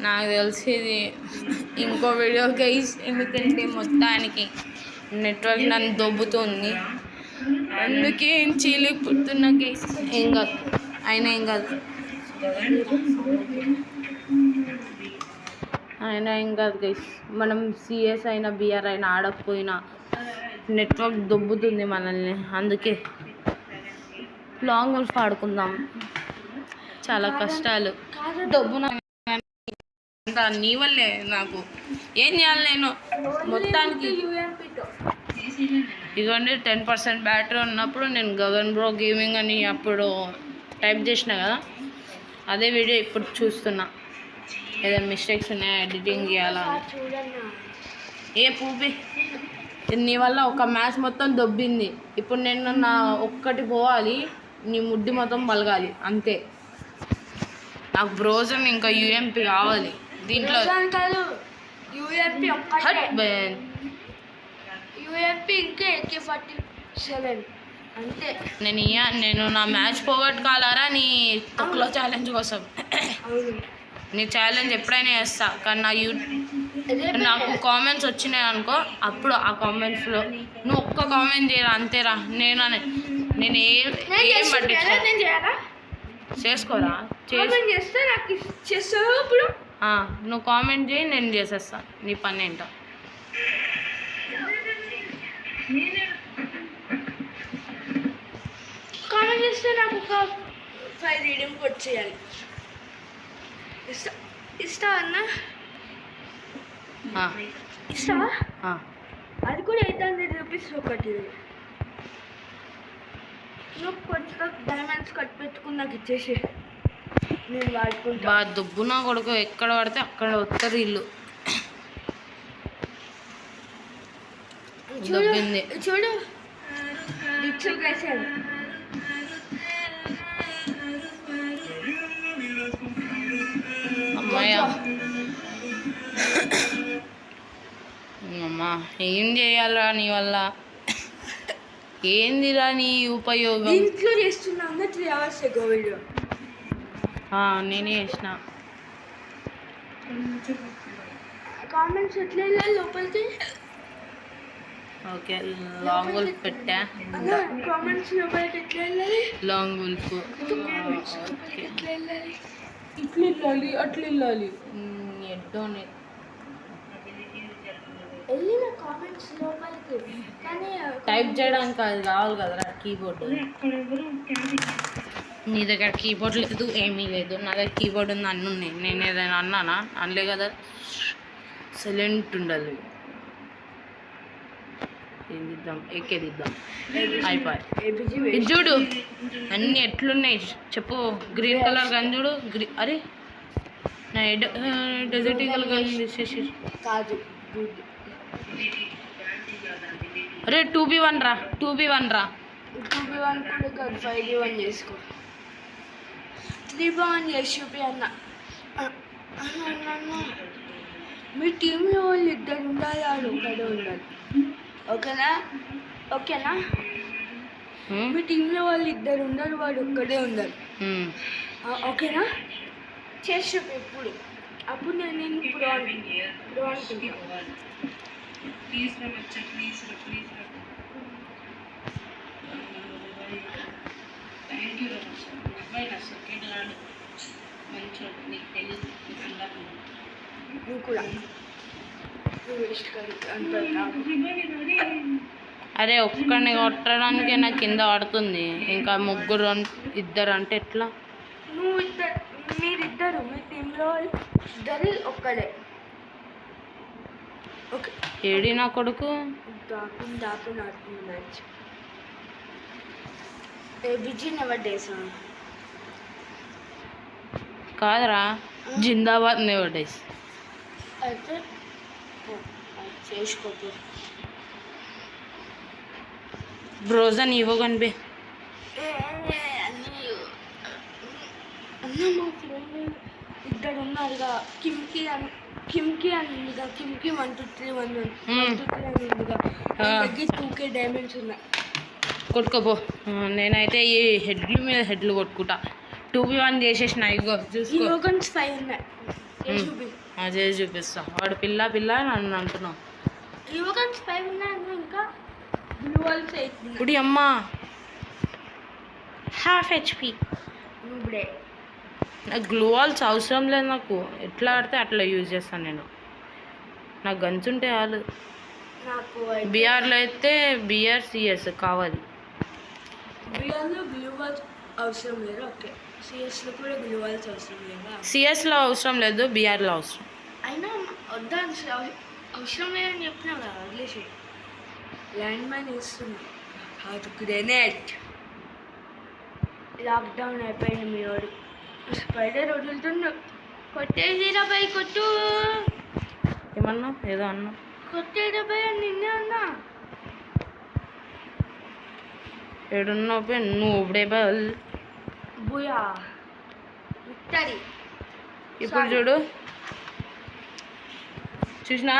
నాకు తెలిసేది ఇంకో వీడియో గైస్, ఎందుకంటే మొత్తానికి నెట్వర్క్ నన్ను దొబ్బుతుంది, అందుకే ఏం చేయలేకపోతున్నా గైస్. ఏం కాదు, అయినా ఏం కాదు, అయినా ఏం కాదు గైస్. మనం సిఎస్ అయినా బిఆర్ అయినా ఆడకపోయినా నెట్వర్క్ దొబ్బుతుంది మనల్ని, అందుకే లాంగ్ వల్ఫ్ ఆడుకుందాం. చాలా కష్టాలు దొబ్బున నీ వల్లే, నాకు ఏం చేయాలి నేను మొత్తానికి. ఇదిగోండి 10% బ్యాటరీ ఉన్నప్పుడు నేను గగన్ బ్రో గేమింగ్ అని అప్పుడు టైప్ చేసిన కదా, అదే వీడియో ఇప్పుడు చూస్తున్నా. ఏదైనా మిస్టేక్స్ ఉన్నాయా, ఎడిటింగ్ చేయాలా? ఏ పూపి, నీ వల్ల ఒక మ్యాచ్ మొత్తం దొబ్బింది. ఇప్పుడు నేను నా ఒక్కటి పోవాలి, నీ ముడ్డి మొత్తం పలగాలి అంతే. నాకు బ్రోజన్ ఇంకా యూఎంపీ కావాలి దీంట్లో. నేను నా మ్యాచ్ పోగొట్టుకోవాలరా నీ తొక్కులో ఛాలెంజ్ కోసం. నీ ఛాలెంజ్ ఎప్పుడైనా చేస్తా, కానీ నాకు కామెంట్స్ వచ్చినాయి అనుకో, అప్పుడు ఆ కామెంట్స్లో నువ్వు ఒక్క కామెంట్ చేయరా అంతేరా. నేను ఏం పట్టించుకో, చేసుకోరా, నువ్వు కామెంట్ చేయి, నేను చేసేస్తా. నీ పని ఏంటో. కామెంట్ చేస్తే నాకు ఒక 5 రీడింగ్ వచ్చేయాలి. ఇస్తా అన్న, ఇస్తావా? అది కూడా 800 రూపీస్ ఒకటి. నువ్వు కొంచెం డైమండ్స్ కట్ పెట్టుకుని నాకు ఇచ్చేసి నేను వాడుకుంటా. బాగా దుబ్బునా కొడుకు, ఎక్కడ పడితే అక్కడ వస్తారు ఇల్లు. దొబ్బింది చూడు, అమ్మాయ్యా. అమ్మా ఏం చేయాలరా నీ వల్ల, ఏందిరా నీ ఉపయోగం? ఇంట్లో చేస్తున్నా 3 hours ago వీడియో. నేనే చేసిన. కామెంట్స్ ఎట్లా వెళ్ళాలి లోపలికి? ఓకే, లాంగ్ వుల్ఫ్ పెట్టా. కామెంట్స్ లోపలికి ఎట్లా వెళ్ళాలి? లాంగ్ వుల్ఫ్ ఎట్లా వెళ్ళాలి? ఇట్లా వెళ్ళాలి, అట్లా వెళ్ళాలి. ఎడ్డోని వెళ్ళిన కామెంట్స్ లోపలికి, కానీ టైప్ చేయడానికి అది కావాలి కదరా కీబోర్డ్. నీ దగ్గర కీబోర్డ్ లేదు, ఏమీ లేదు. నా దగ్గర కీబోర్డ్ ఉంది, అన్నీ ఉన్నాయి. నేను ఏదైనా అన్నానా? అనలే కదా. సైలెంట్ ఉండాలి. ఏం దిద్దాం, ఎక్కేదిద్దాం, అయిపోయి. ఇది చూడు అన్నీ ఎట్లున్నాయి చెప్పు. గ్రీన్ కలర్ గన్ చూడు, అరే నా డెజర్ట్ ఈగల్ గన్ తీసేసి కాదు. అరే 2v1 రా, 2v1 రా. 2v1 కూడా కాదు, 5v1 చేసుకో. 3v1 చేసి చూపి అన్న. మీ టీంలో వాళ్ళు 2 ఉండాలి, వాడు ఒకడే ఉండాలి. ఓకేనా? ఓకేనా? మీ టీంలో వాళ్ళు 2 ఉండాలి, వాడు ఒక్కడే ఉండాలి. ఓకేనా? చేసి చూపి ఎప్పుడు, అప్పుడు నేను ఇప్పుడు అనుకుంటా. నువ్వు కూడా అరే ఒక్కడిని కొట్టడానికే నాకు కింద పడుతుంది, ఇంకా 3 2 అంటే ఎట్లా? మీరిద్దరు మీ టీంలో 2 ఒక్కడే. ఓకే, ఏడి నా కొడుకు దాకుని ఆడుతుంది మ్యాచ్. బిజీ నెవర్ డేస్ కాదురా, జిందాబాద్ నెవర్ డేస్. అయితే చేసుకో. బ్రోజన్ ఇవ్వ కనిపి. అన్న మా ఫ్రెండ్ 2 ఉన్నారుగా, కిమ్కి అని ఉందిగా, కిమ్కి 1 2 3 1 1 2 3 అని ఉందిగా, 2k డైమండ్స్ ఉన్నాయి. కొట్టుకోపో. నేనైతే ఈ హెడ్ల మీద హెడ్లు కొట్టుకుంటా. 2v1 చేసేసిన. ఇగో చూసుకో, 5 ఉన్నాయి. చేసి చూపిస్తా. వాడు పిల్ల పిల్ల అని నన్ను అంటున్నావు. యువగన్స్ 5 ఉన్నాయి ఇంకా బ్లూ వాల్స్ 8 ఇప్పుడు అమ్మ ½ HP. ఇప్పుడే నాకు గ్లూ వాల్స్ అవసరం లేదు. నాకు ఎట్లా ఆడితే అట్లా యూజ్ చేస్తాను నేను. నాకు గన్స్ ఉంటే చాలు. నాకు బీఆర్లో అయితే BR CS కావాలి. బిఆర్లో బ్లూ వాల్స్ అవసరం లేదు. ఓకే, సిఎస్లో కూడా బ్లూ వాల్స్ అవసరం లేదా? సిఎస్లో అవసరం లేదు, బీఆర్లో అవసరం. అయినా వద్దా అవసరం లేదని చెప్పినా కదా, వదిలేసి ల్యాండ్ మైన్ వేస్తున్నా. అది గ్రెనేట్. లాక్డౌన్ అయిపోయింది. మీ వాడు స్పైడర్ వదులుతుండు. కొట్టేసిరా పై కొట్టు. ఏమన్నా ఏదో అన్నా. కొట్టేరా పై అని నిన్నే అన్నా. ఏడున్నో నువ్వుడే బల్ బుయా విక్టరీ. ఇప్పుడు చూడు, చూసినా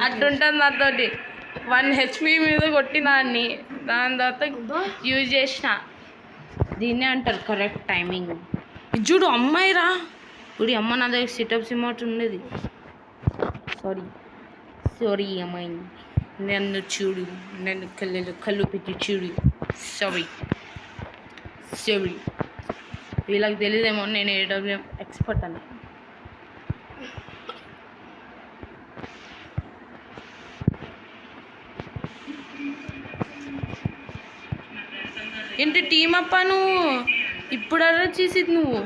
అట్టుంటుంది నాతోటి. 1 HP మీద కొట్టినా అన్ని. దాని తర్వాత యూజ్ చేసిన. దీన్నే అంటారు కరెక్ట్ టైమింగ్. ఇది చూడు అమ్మాయి రా. ఇప్పుడు అమ్మ నా దగ్గర సిటప్స్ ఇమోట్ ఉండేది. సారీ అమ్మాయి, నన్ను చూడు, నన్ను కళ్ళు పెట్టి చూడు. సారీ వీళ్ళకి తెలియదేమో నేను AWM ఎక్స్పర్ట్ అని. ఏంటి టీమ్ అప్ప నువ్వు ఇప్పుడు అరెస్ట్ చేసేది నువ్వు?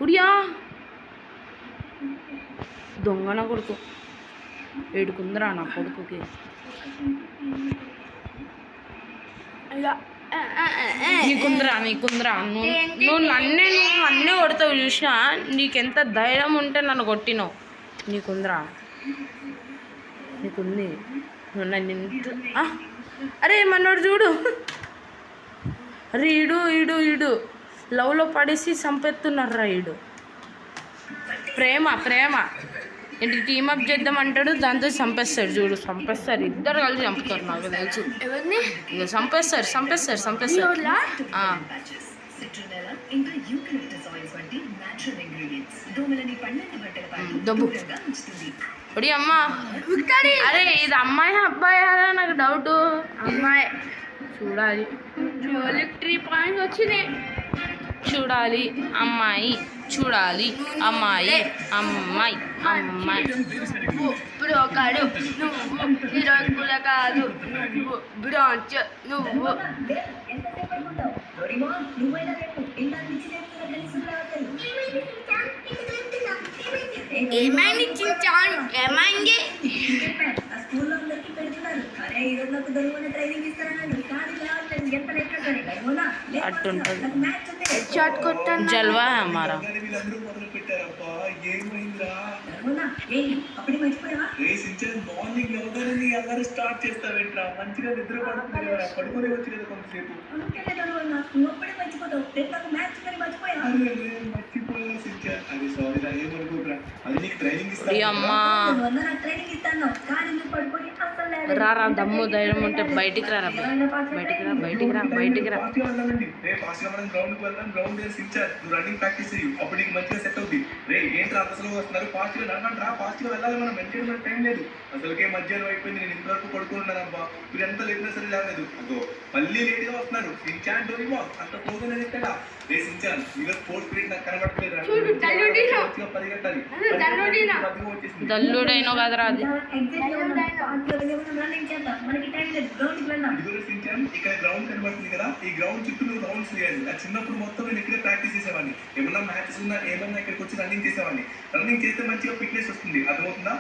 ఉడియా దొంగన కొడుకు ఏడుకుందరా నా కొడుకుకి. నీకుందరా నువ్వు నన్నే కొడతావు చూసినా. నీకెంత ధైర్యం ఉంటే నన్ను కొట్టినావు. నీకుందరా, నీకుంది. నువ్వు నన్ను అరే మనోడు చూడు. అరే ఈడు లవ్లో పడేసి చంపేస్తున్నారా ఈడు. ప్రేమ ఏంటి టీమప్ చేద్దామంటాడు, దాంతో చంపేస్తాడు. చూడు చంపేస్తారు, ఇద్దరు కలిసి చంపుతారు. నాకు తెలుసు ఎవరిని ఇక చంపేస్తారు. దబ్బు ఒడి అమ్మ. అరే ఇది అమ్మాయి అబ్బాయి నాకు డౌట్. అమ్మాయి. చూడాలి. 3 పాయింట్స్ వచ్చినాయి. చూడాలి అమ్మాయి. ఇప్పుడు ఒకడు నువ్వు హీరోయిన్ కూడా కాదు. నువ్వు బ్రాంచ్. నువ్వు ఏమైంది చించాన్? ఏమైంది? అట్టుంటుంది. షాట్ కొట్టాను. జల్వా హమారా. స్టార్ట్ చేస్తావేంట్రా? మంచిగా నిద్ర పడుకునే వచ్చి కదా కొంతసేపు. అది సారీ రా, ఏమనుకోరా. అది నీకు ట్రైనింగ్ అమ్మా రా దమ్ము ధైర్యం ఉంటే బయటికి రా. రన్నింగ్ ప్రాక్టీస్ చెయ్యి, అప్పుడు నీకు మంచిగా సెట్ అవుతుంది. రే ఏంట్రా అసలు వస్తున్నారు, ఫాస్ట్ గా నడవండి రా, ఫాస్ట్ గా వెళ్ళాలి. మనం మెయింటైన్ టైం లేదు. అసలుకే మధ్యాహ్నం అయిపోయింది. నేను ఇంతవరకు పడుకుంటున్నానబ్బా. మీరు ఎంత లేట్నా సరే లేదు. అదో మళ్ళీ లేట్ గా వస్తున్నారు. సించాన్ డోరీమా అంత క్లోజ్ అనేది ఇక్కడ. రే సించాన్ ఇక స్పోర్ట్స్ పీరియడ్ నాకు కనబడట్లేదు. పరిగెట్టాలి. దల్లుడైన కదరా అది. ఇక్కడ గ్రౌండ్ కనబడుతుంది కదా, ఈ గ్రౌండ్ చుట్టూ నువ్వు రౌండ్స్ చేయాలి. ఆ చిన్నప్పుడు మొత్తం నేను ఇక్కడే ప్రాక్టీస్ చేసేవాడిని. ఏమన్నా మ్యాచెస్ ఉన్నా ఏమన్నా ఇక్కడికి వచ్చి రన్నింగ్ చేసేవాడిని. రన్నింగ్ చేస్తే మంచిగా ఫిట్నెస్ వస్తుంది. అర్థమవుతుందా?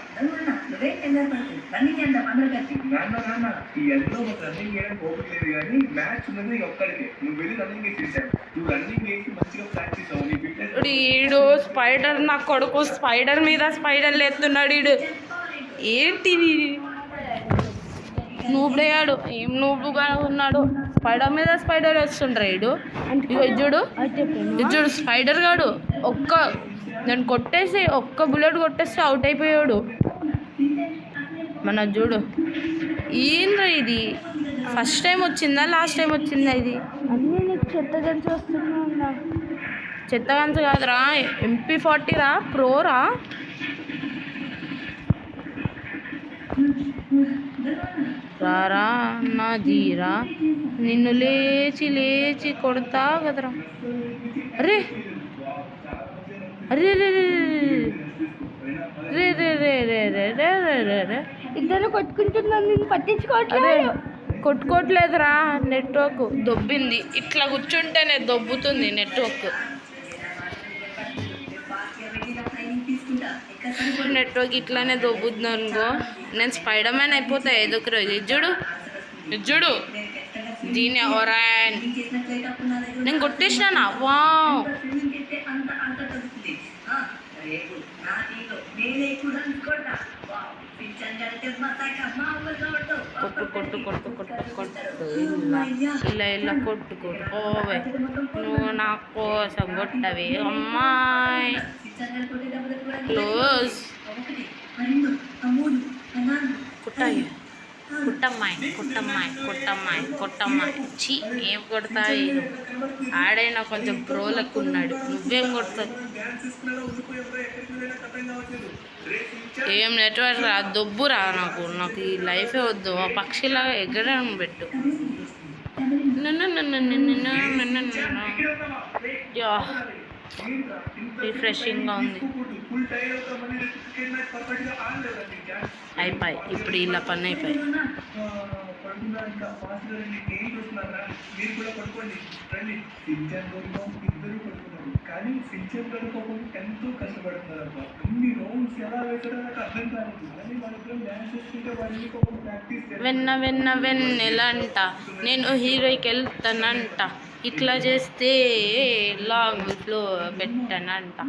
ఈ ఎంతో మాకు రన్నింగ్ చేయడానికి ఓపిక లేదు, కానీ మ్యాచ్ ఉన్నది ఒక్కడికి. నువ్వు వెళ్ళి రన్నింగ్ చేసేసావు. నువ్వు రన్నింగ్ చేసి మంచిగా ప్రాక్టీస్ అవ్వు. నీ ఫిట్నెస్. ఈడు స్పైడర్ నా కొడుకు స్పైడర్ మీద స్పైడర్లు ఎత్తున్నాడు. ఈడు ఏంటి నూబుడయ్యాడు. ఏం నూబుగా ఉన్నాడు. స్పైడర్ మీద స్పైడర్ వేస్తుండ్రా ఈడు. ఇజ్జుడు స్పైడర్ గాడు నేను కొట్టేసి ఒక్క బుల్లెట్ కొట్టేస్తే అవుట్ అయిపోయాడు. మన చూడు ఏంద్రా ఇది, ఫస్ట్ టైం వచ్చిందా లాస్ట్ టైం వచ్చిందా ఇది? అన్నీ నీకు చెత్త తెలిసి వస్తున్నా. చెత్త గన్స్ కాదురా, MP40 రా, ప్రోరా. రారా నా జీరా, నిన్ను లేచి లేచి కొడతా కదరా. అరే అరే రే రే రే రే రే రే రే రే రే రే రే. ఇద్దరు కొట్టుకుంటున్నాను, నేను పట్టించుకోవట్లేదు. కొట్టుకోవట్లేదురా, నెట్వర్క్ దొబ్బింది. ఇట్లా కూర్చుంటేనే దొబ్బుతుంది నెట్వర్క్. నెట్వర్క్ ఇట్లానే దొబ్బుతుంది అనుకో, నేను స్పైడర్ మ్యాన్ అయిపోతా ఏదో ఒక రోజు. ఇజ్జుడు దీని ఒరాన్ నేను కొట్టేసినా. వా కొట్టు కొట్టు కొట్టు కొట్టు కొట్టు ఇలా ఇలా కొట్టు కొట్టు. ఓవే నువ్వు నా కోసం కొట్టవే అమ్మాయి. క్లోజ్ కుట్టాయి. కుట్టమ్మాయి కుట్టమ్మాయి కుట్టమ్మాయి కుట్టమ్మాయి. చి ఏం కొడతాయి? ఆడైనా కొంచెం ప్రోలకు ఉన్నాడు, నువ్వేం కొడతావు? ఏం నెట్వర్క్ రా, దొబ్బురా. నాకు ఈ లైఫే వద్దు. ఆ పక్షిలాగా ఎగరడం పెట్టు. రిఫ్రెషింగ్గా ఉంది. అయిపోయి ఇప్పుడు ఇలా పని అయిపోయి. కానీ సించన్ పడుకోకుండా ఎంతో కష్టపడుతున్నారు. అన్ని రౌండ్స్ ఎలా వేసారో నాకు అర్థం కాలేదు. కానీ వాళ్ళిద్దరం డ్యాన్స్ చేసుకుంటే వాళ్ళని ప్రాక్టీస్ వెన్న వెన్న వెన్నెలంట, నేను హీరోకి వెళ్తానంట, ఇట్లా చేస్తే లాంగ్ ఫ్లో పెట్టానంట.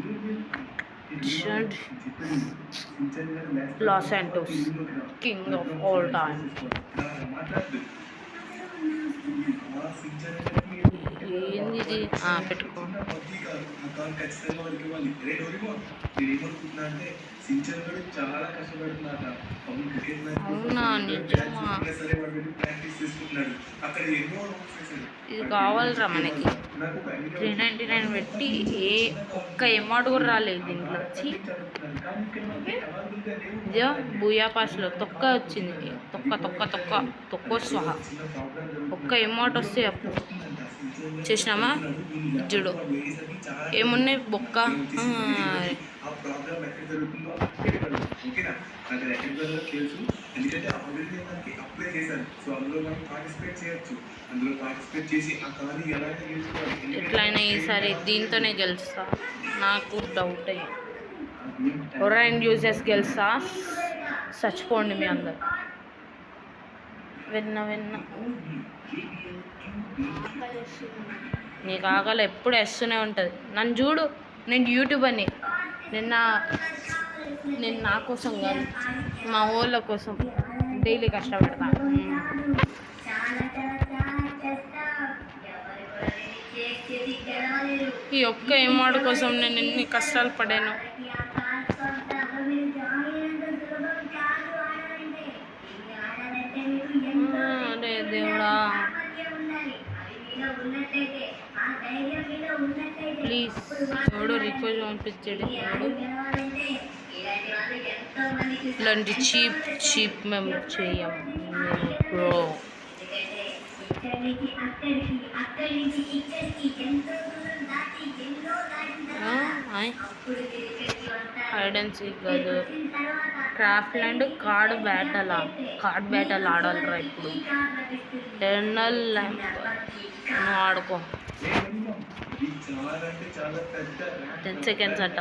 Los Santos king of all time. ఏంది ఇది? పెట్టుకో. అవునా, నిజమా? ఇది కావాలరా మనకి. 399 పెట్టి ఏ ఒక్క అమౌంట్ కూడా రాలేదు దీంట్లో. వచ్చి ఇదో బూయా పాస్లో తొక్క వచ్చింది. తొక్క తొక్క తొక్క తొక్క స్వహ. ఒక్క అమౌంట్ వస్తే అప్పు చేసినామా. జుడు ఏమున్నాయి బొక్క. ఎట్లయినా ఈసారి దీంతోనే గెలుస్తా, నాకు డౌటే. ఒరైన్ యూజెస్ గెలుస్తా. చచ్చిపోండి మీ అందరు. వెన్న వెన్న నీకు ఆకలి ఎప్పుడు వేస్తూనే ఉంటుంది. నన్ను చూడు, నేను యూట్యూబర్ని. నేను నా కోసం కాదు, మా ఊళ్ళ కోసం డైలీ కష్టపడతా. ఈ ఒక్క అమౌంట్ కోసం నేను ఎన్ని కష్టాలు పడాను. అరే దేవుడా, ప్లీజ్ ఎవడో రిక్వెస్ట్ పంపించాడు. ఇలాంటి చీప్ మేము చెయ్యం బ్రో. హైడ్ అండ్ సీక్ కాదు, క్రాఫ్ట్ ల్యాండ్ కార్డ్ బ్యాటల్ ఆడాలరా ఇప్పుడు. ఎటర్నల్ ల్యాంప్ నువ్వు ఆడుకో. 10 seconds అట్ట.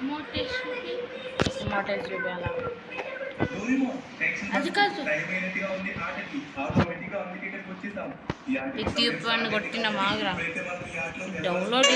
మోటేజ్ చూపించాలా? అది కాదు, యూట్యూబ్ వన్ కొట్టిన మాగ్రా డౌన్లోడ్.